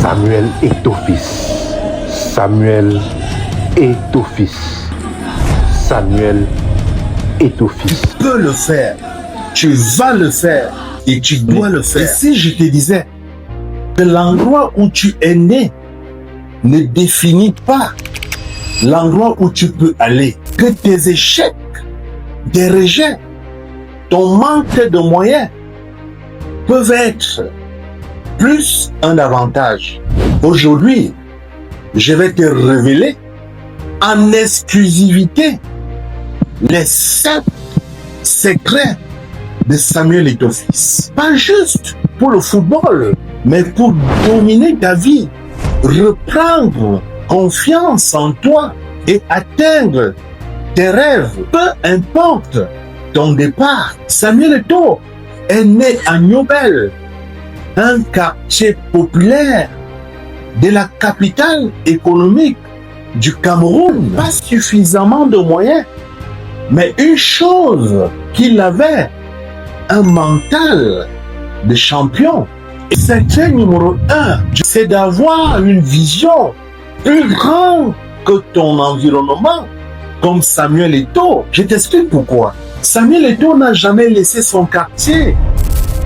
Samuel est ton fils. Samuel est ton fils. Samuel est ton fils. Tu peux le faire. Tu vas le faire. Et tu dois le faire. Et si je te disais que l'endroit où tu es né ne définit pas l'endroit où tu peux aller, que tes échecs, tes rejets, ton manque de moyens peuvent être plus un avantage. Aujourd'hui, je vais te révéler en exclusivité les 7 secrets de Samuel et ton fils. Pas juste pour le football, mais pour dominer ta vie, reprendre confiance en toi et atteindre tes rêves. Peu importe ton départ. Samuel Eto'o est né à Niobel, un quartier populaire de la capitale économique du Cameroun. Pas suffisamment de moyens, mais une chose qu'il avait, un mental de champion. Et secret numéro 1, c'est d'avoir une vision plus grande que ton environnement, comme Samuel Eto'o. Je t'explique pourquoi. Samuel Eto'o n'a jamais laissé son quartier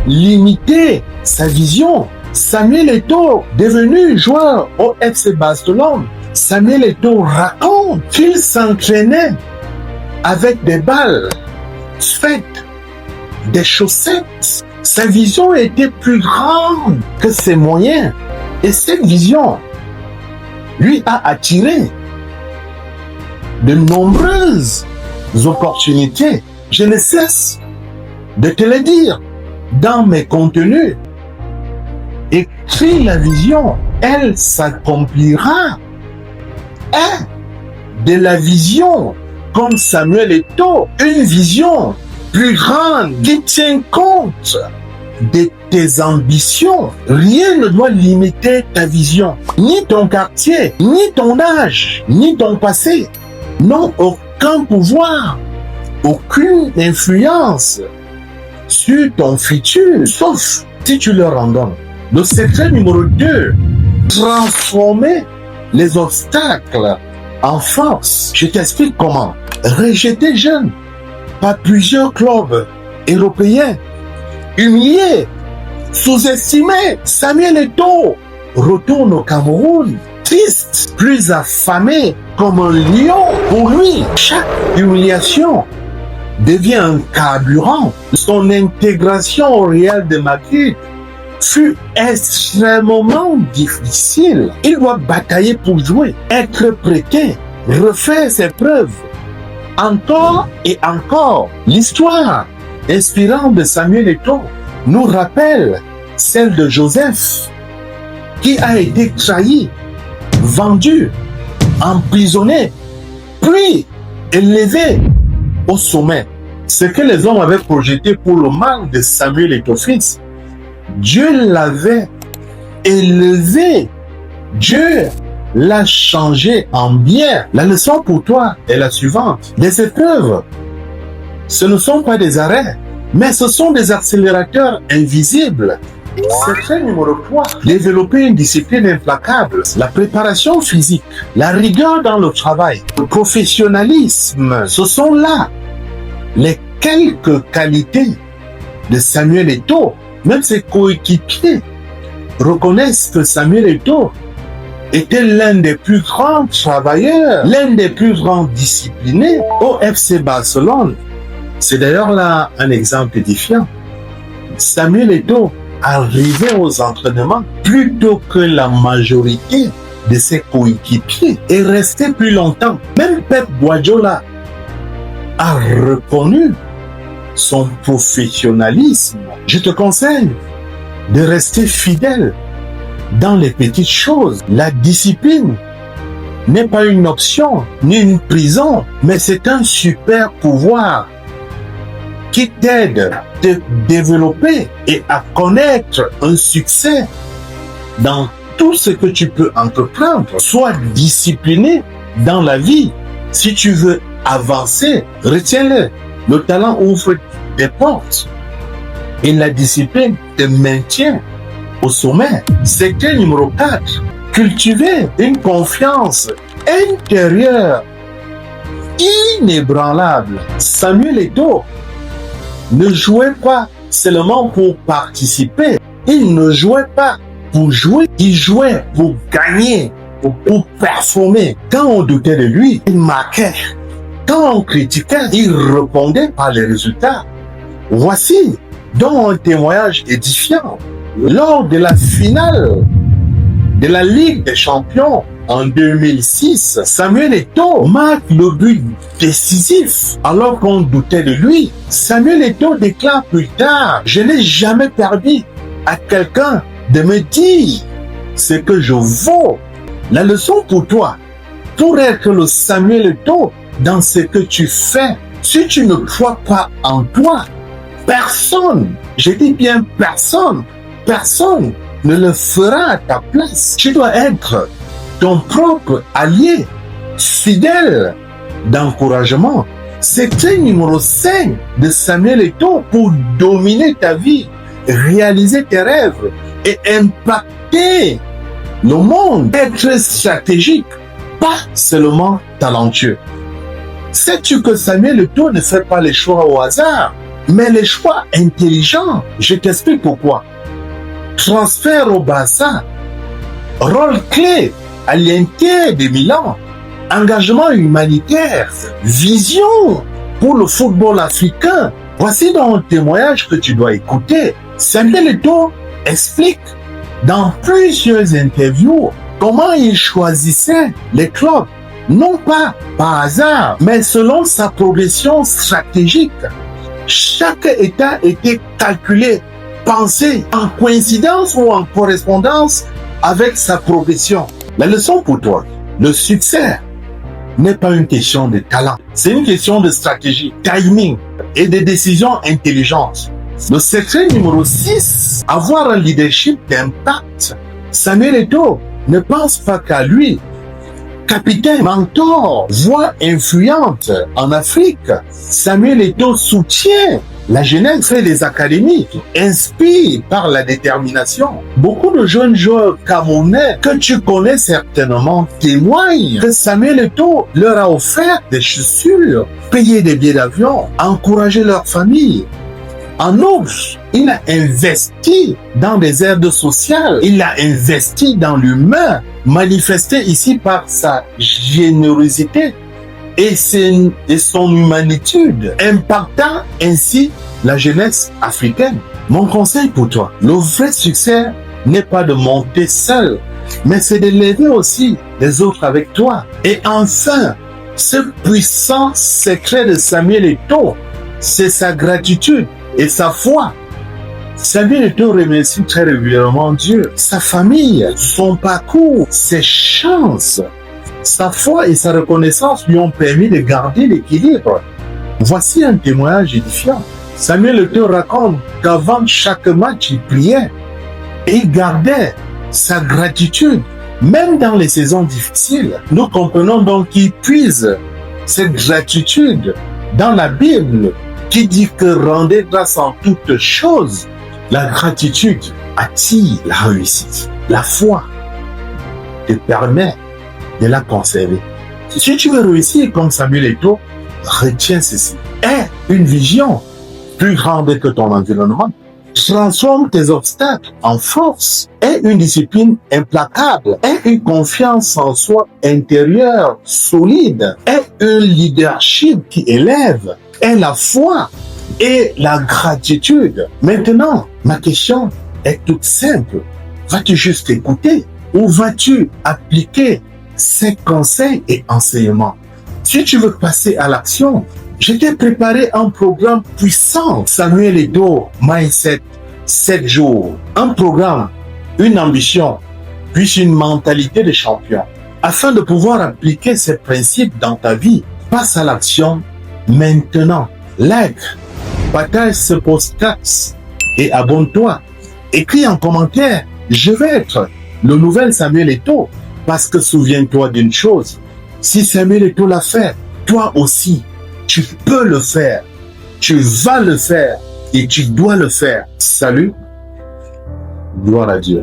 limiter sa vision. Samuel Eto'o, devenu joueur au FC Barcelone, Samuel Eto'o raconte qu'il s'entraînait avec des balles faites des chaussettes. Sa vision était plus grande que ses moyens. Et cette vision lui a attiré de nombreuses opportunités. Je ne cesse de te le dire dans mes contenus. Écris la vision, elle s'accomplira. Et de la vision, comme Samuel Eto'o, une vision plus grande qui tient compte de tes ambitions. Rien ne doit limiter ta vision, ni ton quartier, ni ton âge, ni ton passé. N'ont aucun pouvoir, aucune influence sur ton futur, sauf si tu leur en donnes. Le secret numéro 2, transformer les obstacles en force. Je t'explique comment. Rejeté jeune par plusieurs clubs européens, humilié, sous-estimé, Samuel Eto'o retourne au Cameroun, triste, plus affamé comme un lion. Pour lui, chaque humiliation devient un carburant. Son intégration au Real de Madrid fut extrêmement difficile. Il doit batailler pour jouer, être prêté, refaire ses preuves. Encore et encore, l'histoire inspirante de Samuel Eto'o nous rappelle celle de Joseph, qui a été trahi, vendu, emprisonné, puis élevé au sommet. Ce que les hommes avaient projeté pour le mal de Samuel et ton fils, Dieu l'avait élevé. Dieu l'a changé en bien. La leçon pour toi est la suivante. Les épreuves, ce ne sont pas des arrêts, mais ce sont des accélérateurs invisibles. Secret numéro 3, développer une discipline implacable, la préparation physique, la rigueur dans le travail, le professionnalisme. Ce sont là les quelques qualités de Samuel Eto'o. Même ses coéquipiers reconnaissent que Samuel Eto'o était l'un des plus grands travailleurs, l'un des plus grands disciplinés au FC Barcelone. C'est d'ailleurs là un exemple édifiant. Samuel Eto'o arrivait aux entraînements plus tôt que la majorité de ses coéquipiers et restait plus longtemps. Même Pep Guardiola a reconnu son professionnalisme. Je te conseille de rester fidèle dans les petites choses. La discipline n'est pas une option ni une prison, mais c'est un super pouvoir qui t'aide à te développer et à connaître un succès dans tout ce que tu peux entreprendre. Sois discipliné dans la vie. Si tu veux avancer, retiens-le. Le talent ouvre des portes et la discipline te maintient au sommet. Secret numéro 4. Cultiver une confiance intérieure inébranlable. Samuel Eto'o ne jouait pas seulement pour participer. Il ne jouait pas pour jouer. Il jouait pour gagner, pour performer. Quand on doutait de lui, il marquait. Quand on critiquait, il répondait par les résultats. Voici donc un témoignage édifiant. Lors de la finale de la Ligue des Champions en 2006, Samuel Eto'o marque le but décisif alors qu'on doutait de lui. Samuel Eto'o déclare plus tard: « Je n'ai jamais permis à quelqu'un de me dire ce que je vaux. » La leçon pour toi, pour être le Samuel Eto'o dans ce que tu fais, si tu ne crois pas en toi, personne, je dis bien personne ne le fera à ta place. Tu dois être ton propre allié, fidèle d'encouragement. Secret numéro 5 de Samuel Eto'o pour dominer ta vie, réaliser tes rêves et impacter le monde. Être stratégique, pas seulement talentueux. Sais-tu que Samuel Eto'o ne fait pas les choix au hasard, mais les choix intelligents? Je t'explique pourquoi. Transfert au Barça, rôle clé à l'Inter de Milan, engagement humanitaire, vision pour le football africain. Voici donc un témoignage que tu dois écouter. Samuel Eto'o explique dans plusieurs interviews comment il choisissait les clubs, non pas par hasard, mais selon sa progression stratégique. Chaque état était calculé, pensé en coïncidence ou en correspondance avec sa progression. La leçon pour toi, le succès n'est pas une question de talent, c'est une question de stratégie, timing et de décisions intelligentes. Le secret numéro 6, avoir un leadership d'impact. Samuel Eto'o ne pense pas qu'à lui. Capitaine, mentor, voix influente en Afrique, Samuel Eto'o soutient la jeunesse, fait des académies, inspire par la détermination. Beaucoup de jeunes joueurs camerounais que tu connais certainement témoignent que Samuel Eto'o leur a offert des chaussures, payé des billets d'avion, encouragé leur famille. En outre, il a investi dans des aides sociales, il a investi dans l'humain, manifesté ici par sa générosité et son humanitude, impactant ainsi la jeunesse africaine. Mon conseil pour toi, le vrai succès n'est pas de monter seul, mais c'est de lever aussi les autres avec toi. Et enfin, ce puissant secret de Samuel Eto'o, c'est sa gratitude et sa foi. Samuel Eto'o remercie très régulièrement Dieu, sa famille, son parcours, ses chances. Sa foi et sa reconnaissance lui ont permis de garder l'équilibre. Voici un témoignage édifiant. Samuel Eto'o raconte qu'avant chaque match, il priait et il gardait sa gratitude, même dans les saisons difficiles. Nous comprenons donc qu'il puise cette gratitude dans la Bible, qui dit que rendez grâce en toutes choses. La gratitude attire la réussite. La foi te permet de la conserver. Si tu veux réussir comme Samuel Eto'o, retiens ceci. Aie une vision plus grande que ton environnement. Transforme tes obstacles en force. Aie une discipline implacable. Aie une confiance en soi intérieure solide. Aie un leadership qui élève. Aie la foi et la gratitude. Maintenant, ma question est toute simple. Vas-tu juste écouter ou vas-tu appliquer ces conseils et enseignements? Si tu veux passer à l'action, je t'ai préparé un programme puissant. Samuel Eto'o Mindset 7 jours. Un programme, une ambition, puis une mentalité de champion. Afin de pouvoir appliquer ces principes dans ta vie, passe à l'action maintenant. Like, partage ce podcast et abonne-toi. Écris en commentaire, je vais être le nouvel Samuel Eto'o, parce que souviens-toi d'une chose, si Samuel Eto'o l'a fait, toi aussi, tu peux le faire, tu vas le faire et tu dois le faire. Salut! Gloire à Dieu.